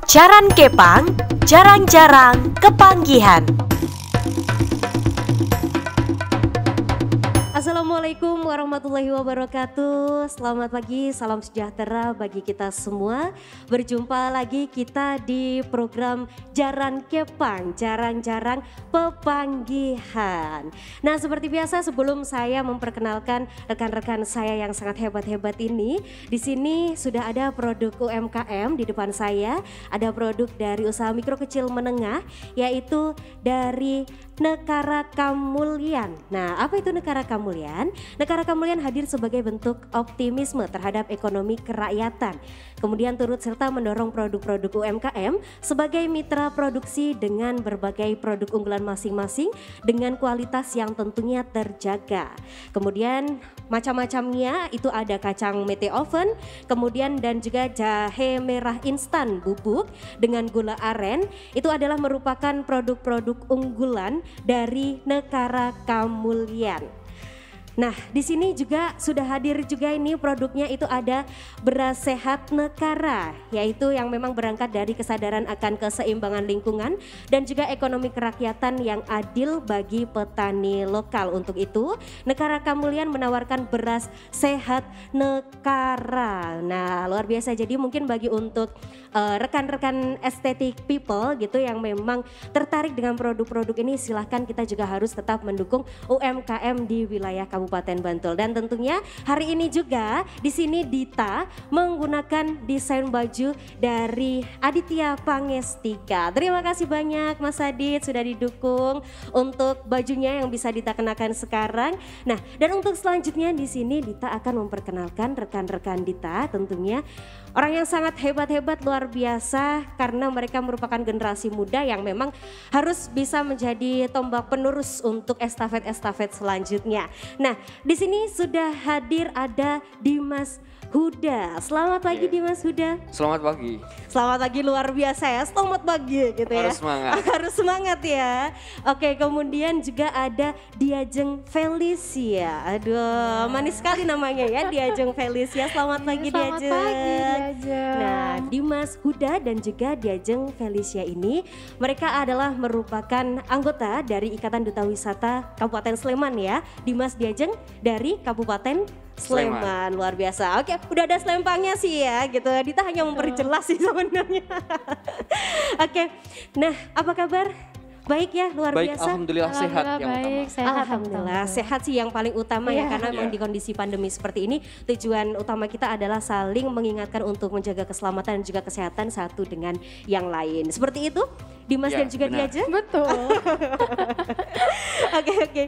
Jaran Kepang, jarang-jarang kepanggihan. Assalamualaikum warahmatullahi wabarakatuh. Selamat pagi, salam sejahtera bagi kita semua. Berjumpa lagi kita di program Jaran Kepang, jarang-jarang pepanggihan. Nah, seperti biasa sebelum saya memperkenalkan rekan-rekan saya yang sangat hebat-hebat ini, di sini sudah ada produk UMKM di depan saya. Ada produk dari usaha mikro kecil menengah, yaitu dari Nekara Kamulyan. Nah, apa itu Nekara Kamulyan? Nekara Kamulyan hadir sebagai bentuk optimisme terhadap ekonomi kerakyatan. Kemudian turut serta mendorong produk-produk UMKM sebagai mitra produksi dengan berbagai produk unggulan masing-masing dengan kualitas yang tentunya terjaga. Kemudian macam-macamnya itu ada kacang mete oven, kemudian dan juga jahe merah instan bubuk dengan gula aren. Itu adalah merupakan produk-produk unggulan dari Nekara Kamulyan. Nah, di sini juga sudah hadir juga ini produknya, itu ada beras sehat Nekara, yaitu yang memang berangkat dari kesadaran akan keseimbangan lingkungan dan juga ekonomi kerakyatan yang adil bagi petani lokal. Untuk itu, Nekara Kamulyan menawarkan beras sehat Nekara. Nah, luar biasa. Jadi mungkin bagi untuk rekan-rekan estetik people gitu yang memang tertarik dengan produk-produk ini, silahkan, kita juga harus tetap mendukung UMKM di wilayah Kabupaten Bantul. Dan tentunya hari ini juga di sini Dita menggunakan desain baju dari Aditya Pangestika. Terima kasih banyak Mas Adit sudah didukung untuk bajunya yang bisa Dita kenakan sekarang. Nah, dan untuk selanjutnya di sini Dita akan memperkenalkan rekan-rekan Dita, tentunya orang yang sangat hebat-hebat luar biasa karena mereka merupakan generasi muda yang memang harus bisa menjadi tombak penerus untuk estafet-estafet selanjutnya. Nah, di sini sudah hadir ada Dimas Huda. Selamat pagi Dimas Huda. Selamat pagi. Selamat pagi, luar biasa ya. Selamat pagi gitu ya. Harus semangat. Harus semangat ya. Oke, kemudian juga ada Diajeng Felicia. Aduh, manis sekali namanya ya, Diajeng Felicia. Selamat pagi Selamat Diajeng. pagi Diajeng. Nah, Dimas Huda dan juga Diajeng Felicia ini mereka adalah merupakan anggota dari Ikatan Duta Wisata Kabupaten Sleman ya. Dimas Diajeng dari Kabupaten Sleman, luar biasa. Oke, udah ada selempangnya sih ya gitu. Dita hanya memperjelas sih sebenarnya. Oke, nah apa kabar? Baik ya, luar Baik, biasa. alhamdulillah sehat yang baik, utama. sehat. Alhamdulillah sehat sih yang paling utama ya, karena memang di kondisi pandemi seperti ini tujuan utama kita adalah saling mengingatkan untuk menjaga keselamatan dan juga kesehatan satu dengan yang lain. Seperti itu Dimas Ya, dan juga benar. Diajeng. Betul. Oke.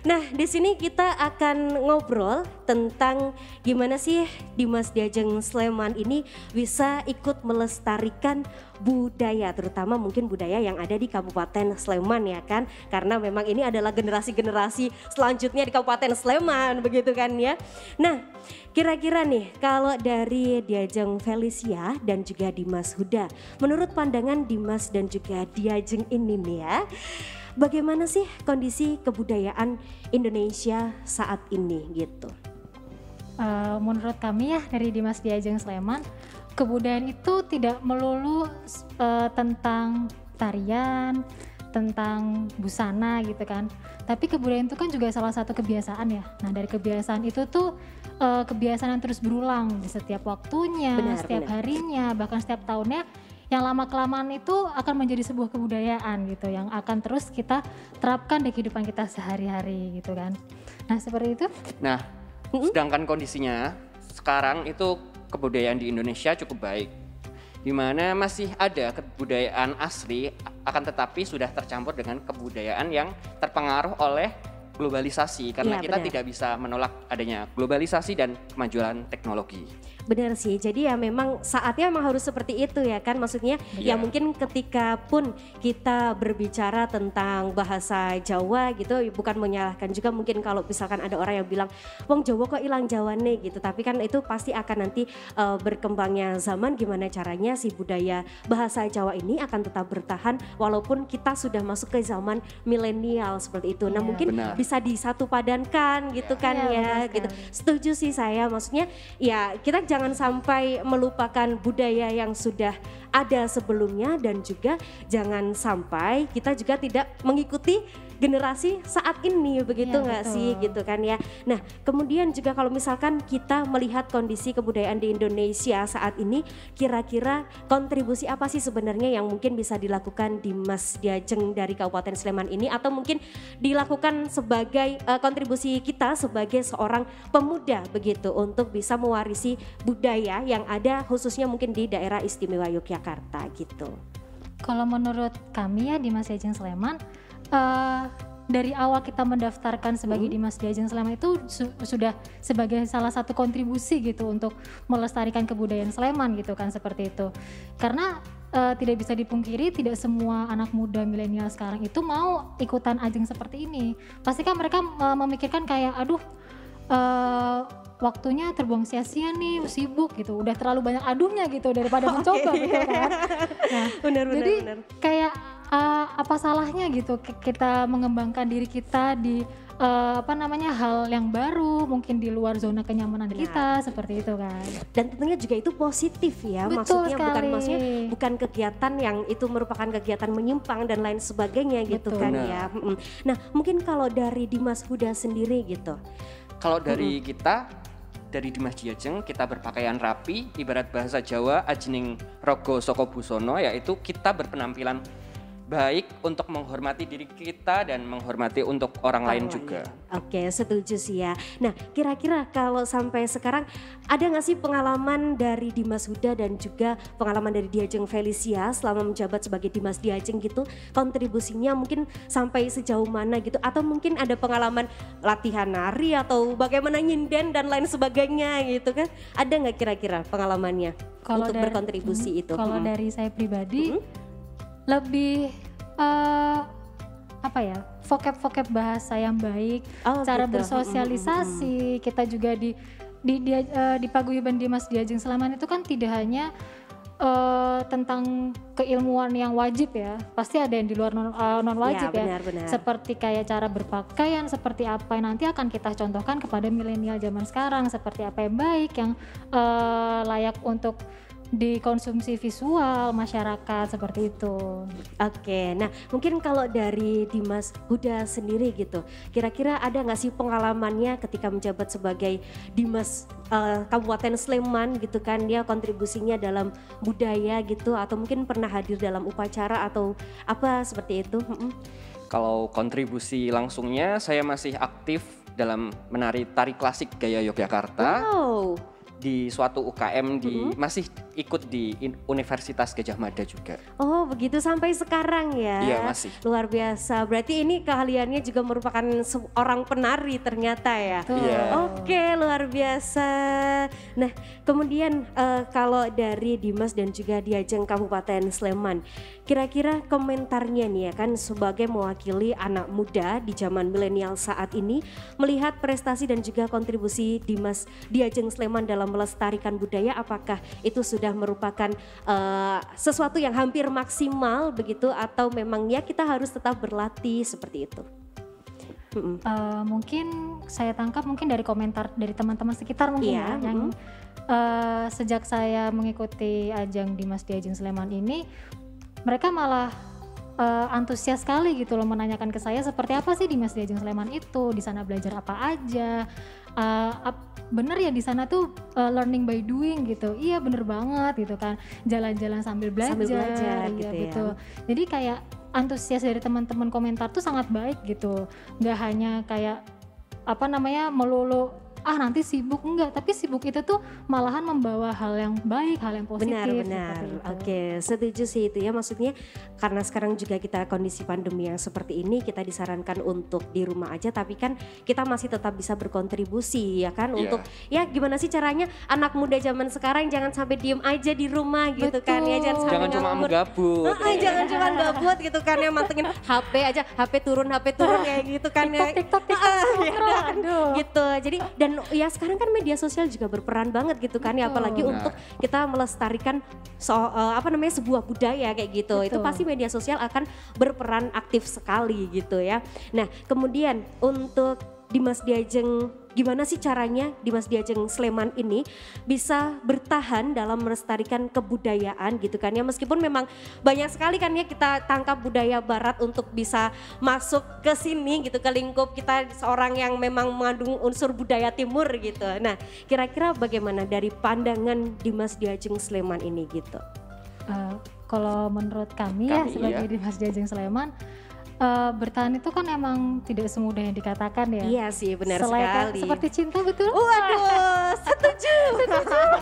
Nah, di sini kita akan ngobrol tentang gimana sih Dimas Diajeng Sleman ini bisa ikut melestarikan budaya, terutama mungkin budaya yang ada di Kabupaten Sleman ya kan, karena memang ini adalah generasi-generasi selanjutnya di Kabupaten Sleman begitu kan ya. Nah, kira-kira nih kalau dari Diajeng Felicia dan juga Dimas Huda, menurut pandangan Dimas dan juga Diajeng ini nih ya, bagaimana sih kondisi kebudayaan Indonesia saat ini gitu? Menurut kami ya dari Dimas Diajeng Sleman, kebudayaan itu tidak melulu tentang tarian, tentang busana gitu kan. Tapi kebudayaan itu kan juga salah satu kebiasaan ya. Nah, dari kebiasaan itu tuh kebiasaan yang terus berulang di setiap waktunya, setiap harinya, bahkan setiap tahunnya. Yang lama-kelamaan itu akan menjadi sebuah kebudayaan gitu, yang akan terus kita terapkan di kehidupan kita sehari-hari gitu kan. Nah, seperti itu. Nah, sedangkan kondisinya sekarang itu kebudayaan di Indonesia cukup baik, di mana masih ada kebudayaan asli, akan tetapi sudah tercampur dengan kebudayaan yang terpengaruh oleh globalisasi, karena Ya, kita benar. tidak bisa menolak adanya globalisasi dan kemajuan teknologi. Benar sih, jadi ya memang saatnya memang harus seperti itu ya kan, maksudnya ya mungkin ketika pun kita berbicara tentang bahasa Jawa gitu, bukan menyalahkan juga mungkin kalau misalkan ada orang yang bilang wong Jawa kok hilang Jawa nih gitu, tapi kan itu pasti akan nanti berkembangnya zaman gimana caranya si budaya bahasa Jawa ini akan tetap bertahan walaupun kita sudah masuk ke zaman milenial seperti itu. Nah mungkin Benar. bisa disatu padankan gitu kan Iya, ya betul gitu. sekali. Setuju sih saya, maksudnya ya kita jangan sampai melupakan budaya yang sudah ada sebelumnya, dan juga jangan sampai kita juga tidak mengikuti generasi saat ini, begitu Iya, nggak betul. sih gitu kan ya. Nah kemudian juga kalau misalkan kita melihat kondisi kebudayaan di Indonesia saat ini, kira-kira kontribusi apa sih sebenarnya yang mungkin bisa dilakukan Dimas Diajeng dari Kabupaten Sleman ini, atau mungkin dilakukan sebagai kontribusi kita sebagai seorang pemuda begitu untuk bisa mewarisi budaya yang ada khususnya mungkin di daerah istimewa Yogyakarta gitu. Kalau menurut kami ya Dimas Diajeng Sleman, dari awal kita mendaftarkan sebagai Dimas Diajeng Sleman itu sudah sebagai salah satu kontribusi gitu untuk melestarikan kebudayaan Sleman gitu kan, seperti itu. Karena tidak bisa dipungkiri tidak semua anak muda milenial sekarang itu mau ikutan ajang seperti ini. Pasti kan mereka memikirkan kayak aduh, waktunya terbuang sia-sia nih, sibuk gitu, udah terlalu banyak aduhnya gitu daripada mencoba gitu kan. Nah, jadi kayak apa salahnya gitu kita mengembangkan diri kita di hal yang baru, mungkin di luar zona kenyamanan kita, seperti itu kan. Dan tentunya juga itu positif ya. Betul maksudnya sekali. bukan kegiatan yang itu merupakan kegiatan menyimpang dan lain sebagainya gitu. Betul. Kan Benar. ya. Nah mungkin kalau dari Dimas Huda sendiri gitu. Kalau dari kita, dari Dimas Diajeng, kita berpakaian rapi, ibarat bahasa Jawa ajining rogo soko busono, yaitu kita berpenampilan baik untuk menghormati diri kita dan menghormati untuk orang lain juga. Oke, setuju sih ya. Nah kira-kira kalau sampai sekarang ada nggak sih pengalaman dari Dimas Huda dan juga pengalaman dari Diajeng Felicia selama menjabat sebagai Dimas Diajeng gitu, kontribusinya mungkin sampai sejauh mana gitu, atau mungkin ada pengalaman latihan nari atau bagaimana nyinden dan lain sebagainya gitu kan, ada nggak kira-kira pengalamannya untuk berkontribusi itu? Kalau dari saya pribadi lebih vocab bahasa yang baik, Oh, cara gitu. bersosialisasi. Kita juga di paguyuban Dimas Diajeng Sleman itu kan tidak hanya tentang keilmuan yang wajib ya, pasti ada yang di luar non wajib ya, benar. seperti kayak cara berpakaian seperti apa yang nanti akan kita contohkan kepada milenial zaman sekarang, seperti apa yang baik, yang layak untuk dikonsumsi visual masyarakat, seperti itu. Oke, nah mungkin kalau dari Dimas Huda sendiri gitu, kira-kira ada nggak sih pengalamannya ketika menjabat sebagai Dimas Kabupaten Sleman gitu kan, dia kontribusinya dalam budaya gitu, atau mungkin pernah hadir dalam upacara atau apa seperti itu? Kalau kontribusi langsungnya, saya masih aktif dalam menari tari klasik gaya Yogyakarta. Wow. Di suatu UKM masih ikut di Universitas Gadjah Mada juga. Oh begitu sampai sekarang ya? Iya masih. Luar biasa, berarti ini keahliannya juga merupakan seorang penari ternyata ya? Iya. Oke, luar biasa. Nah kemudian kalau dari Dimas dan juga Diajeng Kabupaten Sleman, kira-kira komentarnya nih ya kan sebagai mewakili anak muda di zaman milenial saat ini, melihat prestasi dan juga kontribusi Dimas Diajeng Sleman dalam melestarikan budaya, apakah itu sudah merupakan sesuatu yang hampir maksimal begitu, atau memang ya kita harus tetap berlatih seperti itu? Mungkin saya tangkap mungkin dari komentar dari teman-teman sekitar mungkin Iya, ya, yang sejak saya mengikuti ajang Dimas Diajeng Sleman ini, mereka malah antusias sekali gitu loh menanyakan ke saya seperti apa sih Dimas Diajeng Sleman itu, di sana belajar apa aja. Bener ya di sana tuh learning by doing gitu. Iya bener banget gitu kan, jalan-jalan sambil belajar, gitu iya ya. betul. Jadi kayak antusias dari teman-teman komentar tuh sangat baik gitu, nggak hanya kayak melulu nanti sibuk, enggak, tapi sibuk itu tuh malahan membawa hal yang baik, hal yang positif. Benar. seperti itu. Oke, setuju sih itu ya, maksudnya karena sekarang juga kita kondisi pandemi yang seperti ini, kita disarankan untuk di rumah aja, tapi kan kita masih tetap bisa berkontribusi ya kan, untuk ya gimana sih caranya anak muda zaman sekarang jangan sampai diem aja di rumah gitu kan ya, jangan sampai Jangan cuma nganggur. menggabut. Jangan cuma gabut gitu kan ya, mantengin HP aja, HP turun kayak gitu kan ya. TikTok, aduh. Gitu. Jadi dan ya sekarang kan media sosial juga berperan banget gitu kan ya, apalagi Benar. untuk kita melestarikan sebuah budaya kayak gitu. Itu Betul. pasti media sosial akan berperan aktif sekali gitu ya. Nah, kemudian untuk Dimas Diajeng, gimana sih caranya Dimas Diajeng Sleman ini bisa bertahan dalam melestarikan kebudayaan gitu kan ya, meskipun memang banyak sekali kan ya kita tangkap budaya barat untuk bisa masuk ke sini gitu, ke lingkup kita seorang yang memang mengandung unsur budaya timur gitu. Nah kira-kira bagaimana dari pandangan Dimas Diajeng Sleman ini gitu? Kalau menurut kami ya sebagai iya. Dimas Diajeng Sleman, bertahan itu kan emang tidak semudah yang dikatakan ya. Iya sih, benar sekali. Seperti cinta, betul? Waduh, setuju.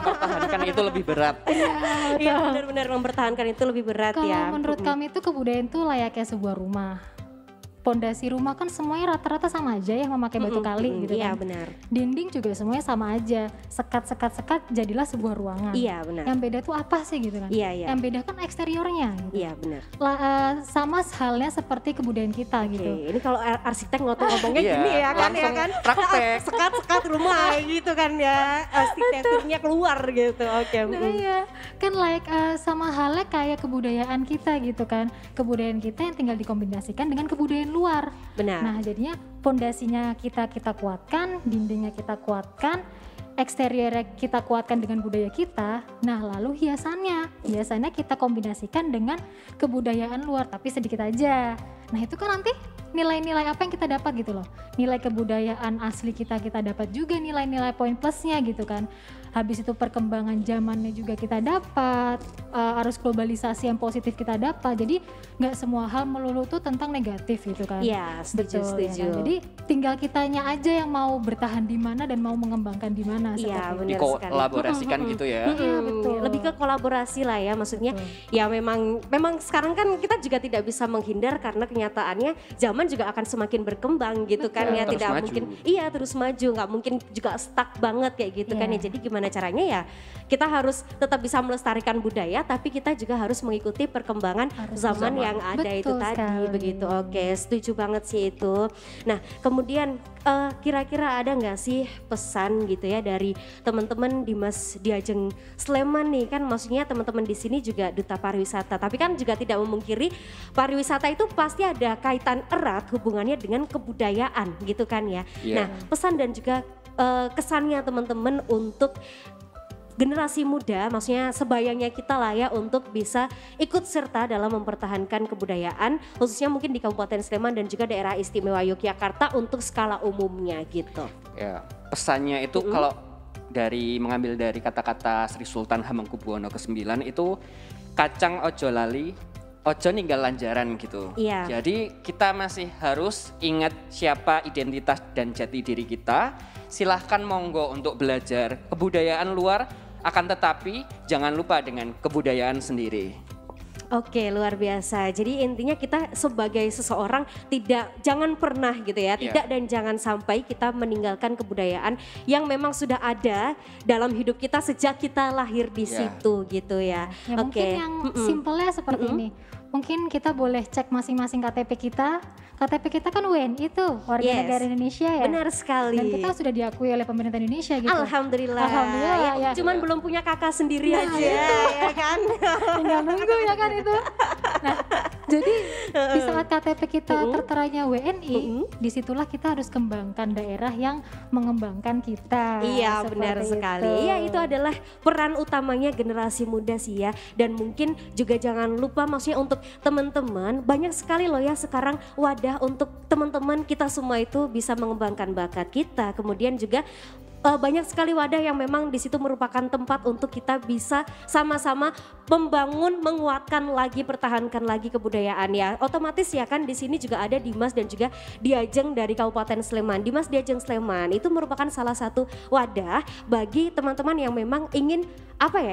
Mempertahankan itu lebih berat. Iya, benar-benar mempertahankan itu lebih berat ya. Kalau menurut kami itu kebudayaan itu layaknya sebuah rumah. Pondasi rumah kan semuanya rata-rata sama aja ya, memakai batu kali gitu Iya kan. benar. Dinding juga semuanya sama aja. Sekat jadilah sebuah ruangan. Iya benar. Yang beda tuh apa sih gitu kan? Iya, iya. Yang beda kan eksteriornya gitu. Iya benar. Sama halnya seperti kebudayaan kita gitu. Oke, ini kalau arsitek ngomongnya Iya, gini ya kan, langsung praktek. sekat rumah gitu kan ya, arsitekturnya keluar gitu. Oke. Nah iya, kan sama halnya kayak kebudayaan kita gitu kan. Kebudayaan kita yang tinggal dikombinasikan dengan kebudayaan luar. Benar. Nah jadinya pondasinya kita kuatkan, dindingnya kita kuatkan, eksteriornya kita kuatkan dengan budaya kita. Nah lalu hiasannya kita kombinasikan dengan kebudayaan luar, tapi sedikit aja. Nah itu kan nanti nilai-nilai apa yang kita dapat gitu loh. Nilai kebudayaan asli kita dapat juga, nilai-nilai poin plusnya gitu kan. Habis itu perkembangan zamannya juga kita dapat, arus globalisasi yang positif kita dapat. Jadi nggak semua hal melulu tuh tentang negatif gitu kan. Iya, setuju. Ya kan? Jadi tinggal kitanya aja yang mau bertahan di mana dan mau mengembangkan di mana. Iya benar sekali. Dikolaborasikan gitu ya. Iya betul. Lebih ke kolaborasi lah ya, maksudnya ya memang sekarang kan kita juga tidak bisa menghindar karena kenyataannya zaman juga akan semakin berkembang gitu kan ya, Terus tidak maju. mungkin terus maju, nggak mungkin juga stuck banget kayak gitu kan ya. Jadi gimana caranya ya kita harus tetap bisa melestarikan budaya, tapi kita juga harus mengikuti perkembangan zaman yang ada. Itu Betul tadi sekali. begitu. Oke, setuju banget sih itu. Nah kemudian kira-kira ada nggak sih pesan gitu ya dari teman-teman Dimas Diajeng Sleman nih, kan maksudnya teman-teman di sini juga duta pariwisata, tapi kan juga tidak memungkiri pariwisata itu pasti ada kaitan erat hubungannya dengan kebudayaan gitu kan ya. Iya. Nah pesan dan juga kesannya teman-teman untuk generasi muda, maksudnya sebayangnya kita lah ya untuk bisa ikut serta dalam mempertahankan kebudayaan, khususnya mungkin di Kabupaten Sleman dan juga daerah istimewa Yogyakarta untuk skala umumnya gitu. Ya, pesannya itu kalau mengambil dari kata-kata Sri Sultan Hamengkubuwono ke-9 itu kacang ojo lali, ojo ninggal lanjaran gitu. Iya. Jadi kita masih harus ingat siapa identitas dan jati diri kita. Silahkan monggo untuk belajar kebudayaan luar, akan tetapi jangan lupa dengan kebudayaan sendiri. Oke, luar biasa. Jadi intinya kita sebagai seseorang jangan pernah gitu ya, tidak dan jangan sampai kita meninggalkan kebudayaan yang memang sudah ada dalam hidup kita sejak kita lahir di situ gitu ya. Ya mungkin yang simpelnya seperti ini. Mungkin kita boleh cek masing-masing KTP kita. KTP kita kan WNI tuh, warga negara Indonesia ya. Benar sekali. Dan kita sudah diakui oleh pemerintah Indonesia gitu. Alhamdulillah. Ya. Cuman belum punya kakak sendiri aja ya kan. Tinggal nunggu ya kan itu. Nah, jadi di saat KTP kita terteranya WNI, disitulah kita harus kembangkan daerah yang mengembangkan kita. Iya benar sekali. Ya itu adalah peran utamanya generasi muda sih ya. Dan mungkin juga jangan lupa maksudnya untuk teman-teman, banyak sekali loh ya sekarang wadah untuk teman-teman kita semua itu bisa mengembangkan bakat kita. Kemudian juga banyak sekali wadah yang memang di situ merupakan tempat untuk kita bisa sama-sama membangun, menguatkan lagi, pertahankan lagi kebudayaan ya. Otomatis ya kan di sini juga ada Dimas dan juga Diajeng dari Kabupaten Sleman. Dimas Diajeng Sleman itu merupakan salah satu wadah bagi teman-teman yang memang ingin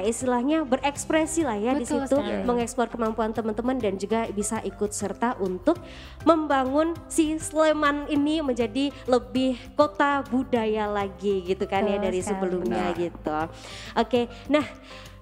istilahnya berekspresi lah ya. Betul, di situ mengeksplor kemampuan teman-teman dan juga bisa ikut serta untuk membangun si Sleman ini menjadi lebih kota budaya lagi gitu kan ya dari sebelumnya gitu. Oke, nah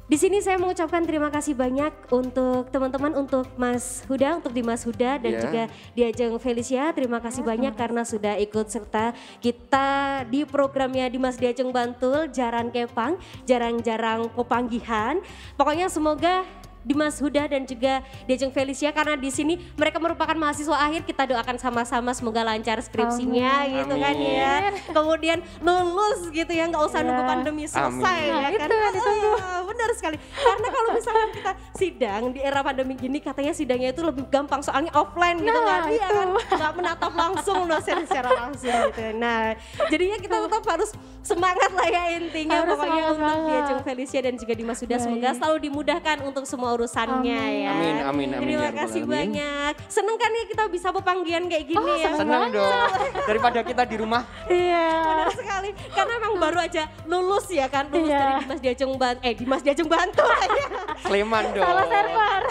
di sini saya mengucapkan terima kasih banyak untuk teman-teman, untuk Mas Huda, untuk Dimas Huda dan juga Diajeng Felicia. Terima kasih banyak karena sudah ikut serta kita di programnya Dimas Diajeng Bantul, Jarang Kepang, Jarang-Jarang Popanggihan. Pokoknya semoga Dimas Huda dan juga Diajeng Felicia, karena di sini mereka merupakan mahasiswa akhir. Kita doakan sama-sama semoga lancar skripsinya gitu kan ya. Kemudian lulus gitu ya, nggak usah nunggu pandemi selesai ya kan. Benar sekali. Karena kalau misalnya kita sidang di era pandemi gini, katanya sidangnya itu lebih gampang soalnya offline gitu kan. Iya kan, nggak menatap langsung dosen secara langsung gitu. Nah, jadinya kita tetap harus semangat lah ya intinya. Harus Pokoknya untuk semangat. Diajeng Felicia dan juga Dimas Huda semoga selalu dimudahkan untuk semua urusannya ya. Amin. Terima kasih banyak. Seneng kan ya kita bisa pepanggian kayak gini ya. Senang dong. Daripada kita di rumah. Iya. Benar sekali. Karena emang baru aja lulus ya kan. Lulus dari Dimas Diajeng Bantul aja. Sleman dong. Salah server.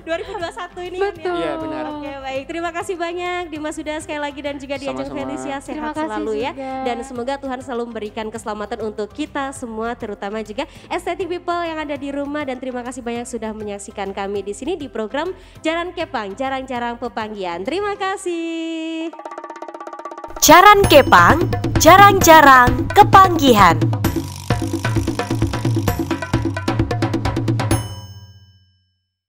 2021 ini Betul. kan ya. Iya benar. Oke baik, terima kasih banyak Dimas Huda sekali lagi dan juga Diajeng Sama-sama. Felicia, Terima sehat kasih selalu ya. juga. Dan semoga Tuhan selalu memberikan keselamatan untuk kita semua, terutama juga estetik people yang ada di rumah. Dan terima kasih banyak sudah menyaksikan kami di sini di program Jaran Kepang, Jarang-Jarang Pepanggian. Terima kasih. Jaran Kepang, jarang-jarang kepanggihan.